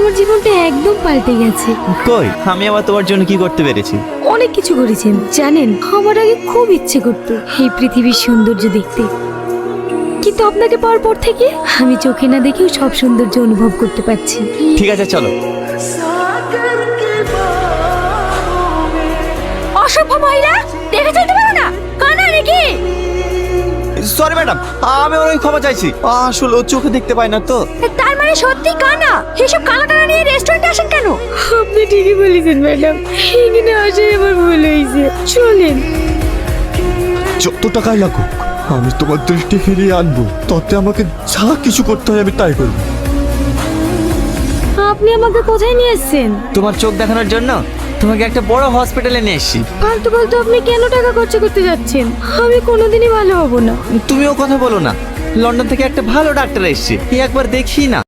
আমার জীবনটা একদম পাল্টে গেছে। কই, আমি আবার তোমার জন্য কি করতে পেরেছি? অনেক কিছু করেছেন জানেন। আমার আগে খুব ইচ্ছে করতো এই পৃথিবীর সৌন্দর্য দেখতে, কিন্তু আপনাকে পাওয়ার পর থেকে আমি চোখে না দেখেও সব সৌন্দর্য অনুভব করতে পারছি। ঠিক আছে চলো। অসভ্য মহিলা, দেখে চলতে পারো না? কানা নাকি? সরি ম্যাডাম, আমি ওর ক্ষমা চাইছি। আসলে ও চোখে দেখতে পায় না তো। তার মানে সত্যি কানা? এসব কানা টানা নিয়ে রেস্টুরেন্টে আসেন কেন? আপনি ঠিকই বলেছেন ম্যাডাম, এখানে আসে আমার ভুল হয়েছে। চলেন। যত টাকাই লাগুক আমি তোমার দৃষ্টি ফিরিয়ে আনবো। তাতে আমাকে যা কিছু করতে হয় আমি তাই করবো। আপনি আমাকে কোথায় নিয়ে এসেছেন? তোমার চোখ দেখানোর জন্য তোমাকে একটা বড় হসপিটালে নিয়ে এসেছি। ফালতু ফালতু আপনি কেন টাকা খরচা করতে যাচ্ছেন? আমি কোনোদিনই ভালো হব না। তুমিও কথা বলো না, লন্ডন থেকে একটা ভালো ডাক্তার এসেছে, একবার দেখি না।